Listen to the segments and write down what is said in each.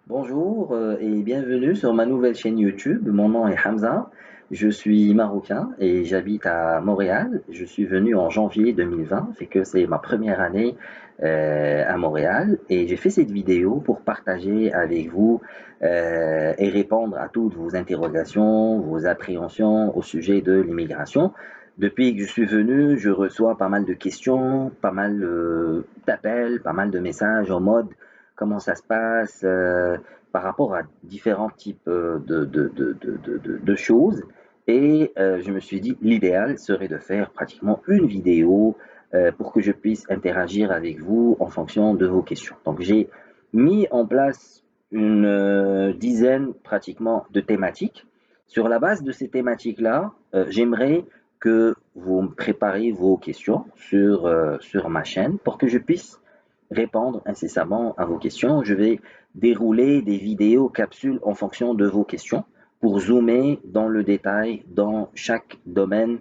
Bonjour et bienvenue sur ma nouvelle chaîne YouTube. Mon nom est Hamza, je suis marocain et j'habite à Montréal. Je suis venu en janvier 2020, fait que c'est ma première année à Montréal et j'ai fait cette vidéo pour partager avec vous et répondre à toutes vos interrogations, vos appréhensions au sujet de l'immigration. Depuis que je suis venu, je reçois pas mal de questions, pas mal d'appels, pas mal de messages en mode comment ça se passe par rapport à différents types de choses. Et je me suis dit, l'idéal serait de faire pratiquement une vidéo pour que je puisse interagir avec vous en fonction de vos questions. Donc j'ai mis en place une dizaine pratiquement de thématiques. Sur la base de ces thématiques-là, j'aimerais que vous me préparez vos questions sur ma chaîne pour que je puisse répondre incessamment à vos questions. Je vais dérouler des vidéos capsules en fonction de vos questions pour zoomer dans le détail dans chaque domaine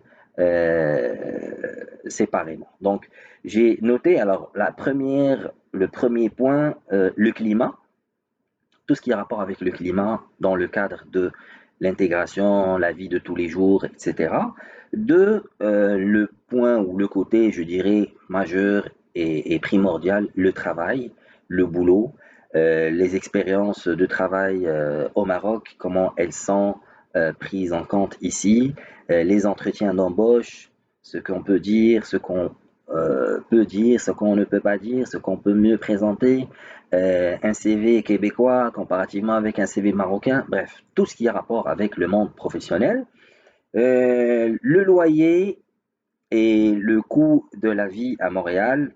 séparément. Donc, j'ai noté alors le premier point, le climat, tout ce qui a rapport avec le climat dans le cadre de l'intégration, la vie de tous les jours, etc. De le point ou le côté, je dirais, majeur et primordial, le travail, le boulot, les expériences de travail au Maroc, comment elles sont prises en compte ici, les entretiens d'embauche, ce qu'on peut dire, ce qu'on peut dire, ce qu'on ne peut pas dire, ce qu'on peut mieux présenter, un CV québécois comparativement avec un CV marocain, bref, tout ce qui a rapport avec le monde professionnel. Le loyer et le coût de la vie à Montréal,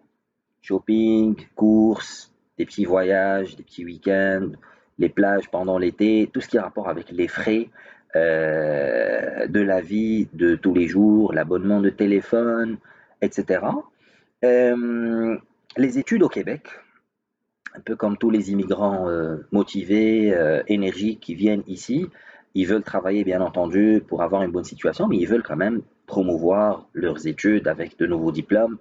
shopping, courses, des petits voyages, des petits week-ends, les plages pendant l'été, tout ce qui a rapport avec les frais de la vie de tous les jours, l'abonnement de téléphone, etc. Euh, les études au Québec, un peu comme tous les immigrants motivés, énergiques qui viennent ici, ils veulent travailler bien entendu pour avoir une bonne situation, mais ils veulent quand même promouvoir leurs études avec de nouveaux diplômes.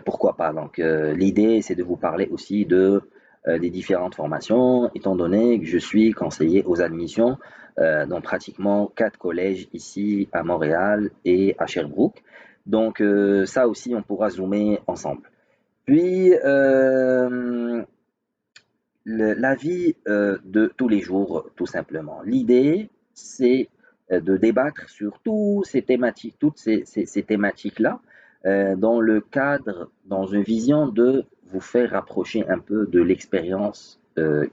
Pourquoi pas? Donc l'idée c'est de vous parler aussi des différentes formations, étant donné que je suis conseiller aux admissions dans pratiquement 4 collèges ici à Montréal et à Sherbrooke. Donc ça aussi on pourra zoomer ensemble. Puis la vie de tous les jours, tout simplement. L'idée, c'est de débattre sur tous ces thématiques, toutes ces thématiques-là, dans le cadre, dans une vision de vous faire rapprocher un peu de l'expérience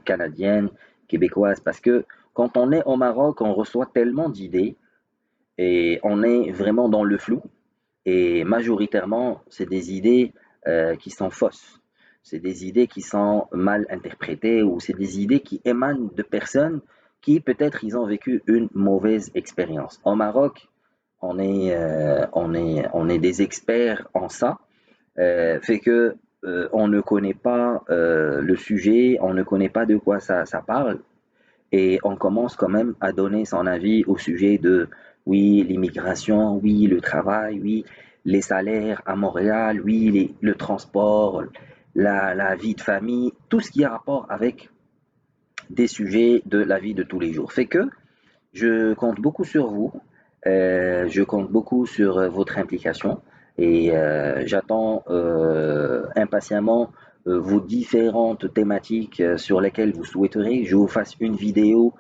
canadienne, québécoise, parce que quand on est au Maroc, on reçoit tellement d'idées et on est vraiment dans le flou. Et majoritairement, c'est des idées qui sont fausses. C'est des idées qui sont mal interprétées ou c'est des idées qui émanent de personnes qui peut-être ils ont vécu une mauvaise expérience. Au Maroc, on est des experts en ça, fait que on ne connaît pas le sujet, on ne connaît pas de quoi ça parle, et on commence quand même à donner son avis au sujet de, oui, l'immigration, oui, le travail, oui, les salaires à Montréal, oui, le transport, la vie de famille, tout ce qui a rapport avec des sujets de la vie de tous les jours. Fait que je compte beaucoup sur vous, je compte beaucoup sur votre implication et j'attends impatiemment vos différentes thématiques sur lesquelles vous souhaiteriez que je vous fasse une vidéo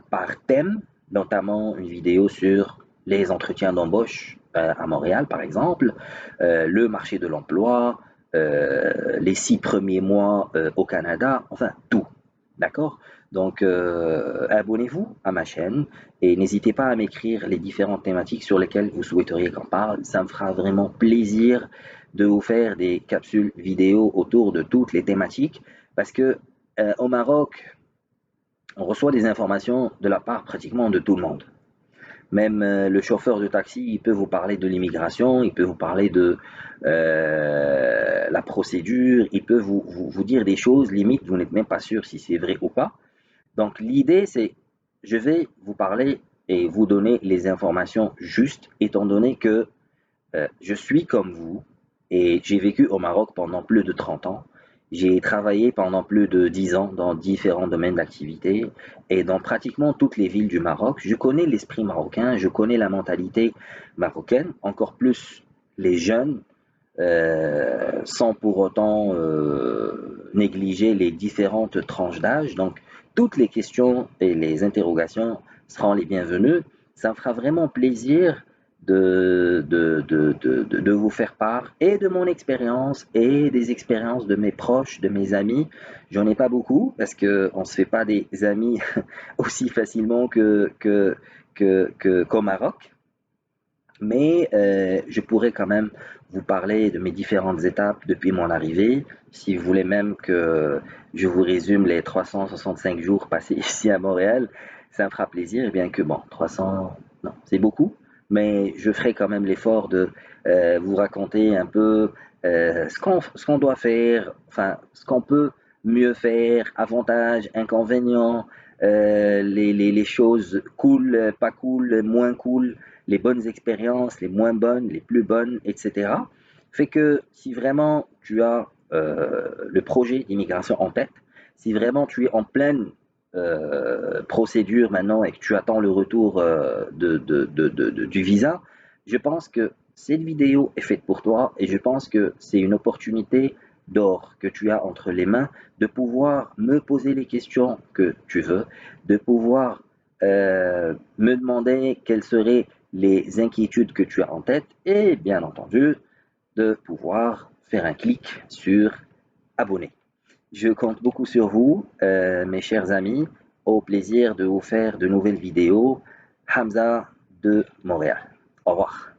par thème, notamment une vidéo sur les entretiens d'embauche à Montréal, par exemple, le marché de l'emploi, les 6 premiers mois au Canada, enfin tout. D'accord? Donc, abonnez-vous à ma chaîne et n'hésitez pas à m'écrire les différentes thématiques sur lesquelles vous souhaiteriez qu'on parle. Ça me fera vraiment plaisir de vous faire des capsules vidéo autour de toutes les thématiques parce que au Maroc, on reçoit des informations de la part pratiquement de tout le monde. Même le chauffeur de taxi, il peut vous parler de l'immigration, il peut vous parler de la procédure, il peut vous dire des choses, limite, vous n'êtes même pas sûr si c'est vrai ou pas. Donc l'idée, c'est, je vais vous parler et vous donner les informations justes, étant donné que je suis comme vous et j'ai vécu au Maroc pendant plus de 30 ans. J'ai travaillé pendant plus de 10 ans dans différents domaines d'activité et dans pratiquement toutes les villes du Maroc. Je connais l'esprit marocain, je connais la mentalité marocaine, encore plus les jeunes, sans pour autant négliger les différentes tranches d'âge. Donc, toutes les questions et les interrogations seront les bienvenues. Ça me fera vraiment plaisir de vous faire part et de mon expérience et des expériences de mes proches, de mes amis. J'en ai pas beaucoup parce qu'on ne se fait pas des amis aussi facilement qu'au Maroc. Mais je pourrais quand même vous parler de mes différentes étapes depuis mon arrivée. Si vous voulez même que je vous résume les 365 jours passés ici à Montréal, ça me fera plaisir. Et bien que, bon, 300, non, c'est beaucoup, mais je ferai quand même l'effort de vous raconter un peu ce qu'on doit faire, enfin, ce qu'on peut mieux faire, avantages, inconvénients, les choses cool, pas cool, moins cool, les bonnes expériences, les moins bonnes, les plus bonnes, etc. Fait que si vraiment tu as le projet d'immigration en tête, si vraiment tu es en pleine procédure maintenant et que tu attends le retour du visa, je pense que cette vidéo est faite pour toi et je pense que c'est une opportunité d'or que tu as entre les mains de pouvoir me poser les questions que tu veux, de pouvoir me demander quelles seraient les inquiétudes que tu as en tête et bien entendu de pouvoir faire un clic sur abonner. Je compte beaucoup sur vous, mes chers amis. Au plaisir de vous faire de nouvelles vidéos. Hamza de Montréal. Au revoir.